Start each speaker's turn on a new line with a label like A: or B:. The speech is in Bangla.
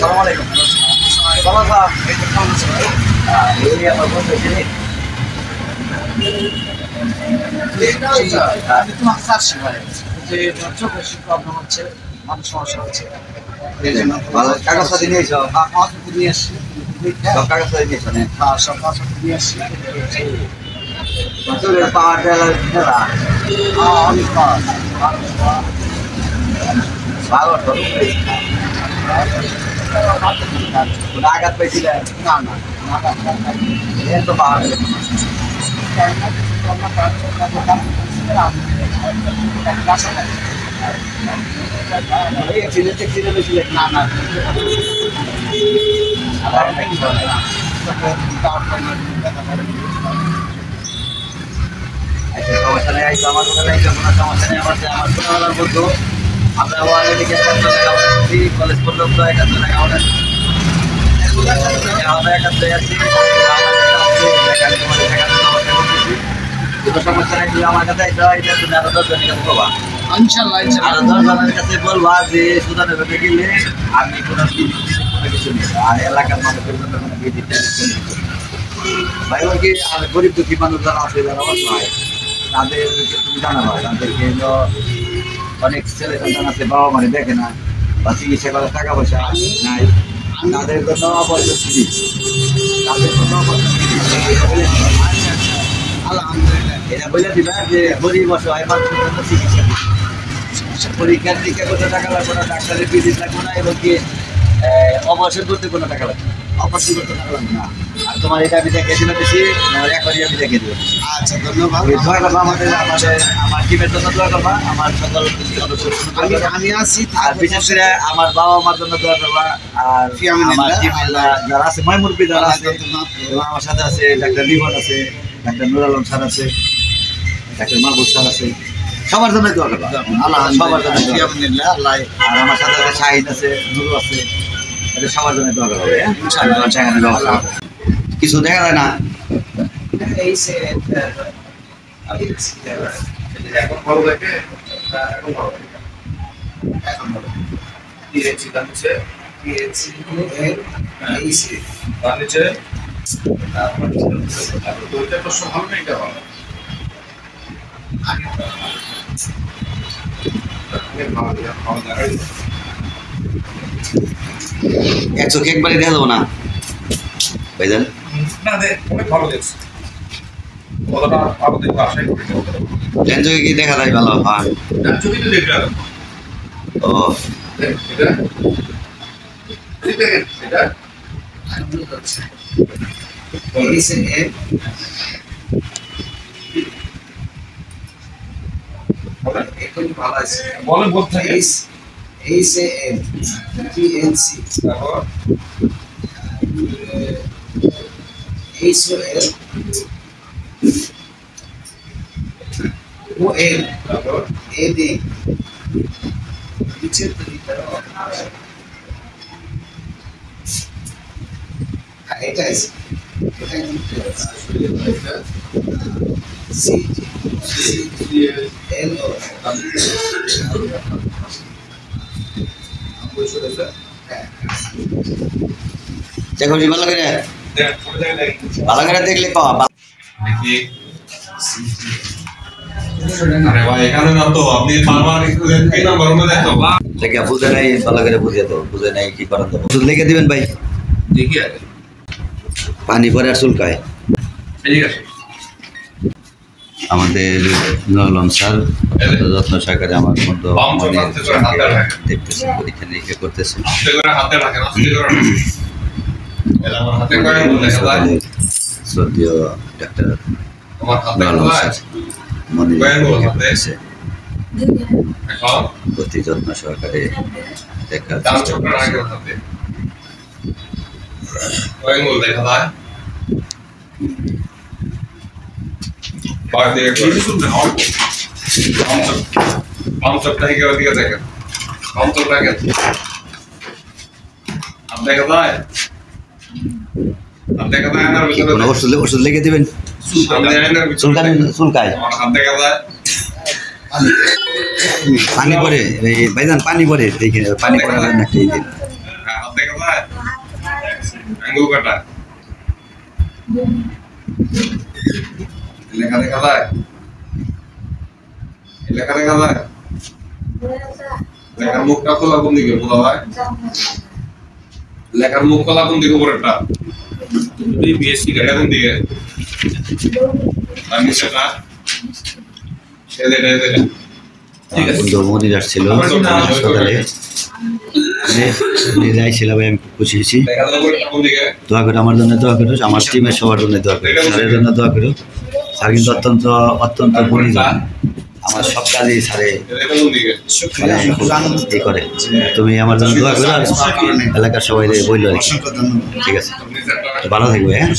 A: আসসালামু আলাইকুম। ভালো আছো? এই আমার বন্ধু এখানে। আমি তো আসছি ভাই, যে চোখের প্রবলেম হচ্ছে, মাথার সমস্যা হচ্ছে, এই জন্য ভালো কাগজপত্র নিয়ে এসো। কাগজপত্র নিয়ে আসছি, সব কাগজপত্র নিয়ে এসো। হ্যাঁ, সব কাগজপত্র নিয়ে আসছি। চোখের পাওয়ার টেলা অনেক পাওয়ার ভালো তো আঘাত পেয়েছিলেন? না না, এত পাওয়ার না না সমস্যা নেই, আমার কোনো সমস্যা নেই। আমার ছোটবেলার বন্ধু, আমরা অলরেডি কলেজ পর্যন্ত একাত্তর সমস্যা নেই। আমার কাছে আরো 10 জনের কাছে বলবা, আরো 10 জনের কাছে বলবা যে সুদানের ব্যাপারে গেলে আমি কোনো কিছু নেই, আর এলাকার মানুষের জন্য কোনো ভাই কি গরিব দুঃখী মানুষ যারা আছে, যারা অসহায়, তাদেরকে তুমি জানাবা। তাদেরকে অনেক ছেলে সন্তান আছে, বাবা মানে দেখে না বা চিকিৎসা করার টাকা পয়সা নাই, তাদের জন্য অবশ্যই ফ্রি, তাদের জন্য আলহামদুলিল্লাহ এটা বলে দিবা যে গরিব অসহায় মানুষের জন্য চিকিৎসা পরীক্ষার টিকা করতে টাকা লাগবে না, ডাক্তারের ভিজিট লাগবে না, এবং কি অপারেশন করতে কোনো টাকা লাগবে না, অপারেশন করতে টাকা লাগবে না। আর তোমার এটা আমি দেখে দিলে বেশি, একবারই আমি দেখে দেবো। আচ্ছা, ধন্যবাদ। দোয়া করবা আমাদের আমার টিমের জন্য, দোয়া করবা আমার সকল আমি আছি। আর বিশেষ করে আমার বাবা মার জন্য দোয়া করবা। আর আমার টিমের যারা আছে, ময়মুরবি যারা আছে, এবং আমার সাথে আছে ডাক্তার রিবন আছে, ডাক্তার নুর আলম স্যার আছে, ডাক্তার মাহবুব স্যার আছে, সবার জন্য দোয়া করবা। আল্লাহ সবার জন্য। আর আমার সাথে আছে শাহিদ আছে, নুরু আছে, সবার জন্য দোয়া করবে। কিছু দেখা যায় না, একশো একবারে দেখা যাবো না ভাইজান। কি দেখা যায় ভালো? ও
B: বলেন বলতে
A: দেখো ভালো করে দেখলে পাওয়া।
B: আরে ভাই এখানে না তো, আপনি বারবার একটু এই নাম্বার মধ্যে দেখো
A: দেখে বুঝে নাই, ভালো করে বুঝিয়ে দেবো, বুঝে নাই কি করার দেবো, ওষুধ লিখে দিবেন ভাই।
B: দেখি আগে
A: পানি পরে আর চুলকায়।
B: ঠিক আছে,
A: আমাদের নুরুল স্যার যত্ন সহকারে আমার মতো দেখতেছে, পরীক্ষা নিরীক্ষা করতেছে। শ্রদ্ধেয় ডাক্তার অতি যত্ন সহকারে দেখার চেষ্টা করতেছে। ওষুধ লিখে দিবেন। চুলকায় পানি পরে ভাইজান, পানি পরে দেখে পানি পরে
B: দেখা যায় আঙ্গুল কাটা লেখা দেখা যায় লেখা দেখা যায় লেখার মুখটা খোলা কোন দিকে বোঝা যায় লেখার মুখ খোলা কোন দিকে উপরেরটা বিএসসি লেখা কোন দিকে আমি সেটা সেটা ঠিক আছে
C: বন্ধু মনির আসছিল হাসপাতালে যাইছিলাম আমি খুশি হয়েছি
B: লেখা কোন দিকে
C: দোয়া করো আমার জন্য দোয়া করো আমার টিমের সবার জন্য দোয়া করো স্যারের জন্য দোয়া করো স্যার কিন্তু অত্যন্ত অত্যন্ত গুণীজন আমার সব কাজেই স্যারে ই করে তুমি আমার জন্য দোয়া করো আর এলাকার সবাই বললো আর কি ঠিক আছে ভালো থাকবে হ্যাঁ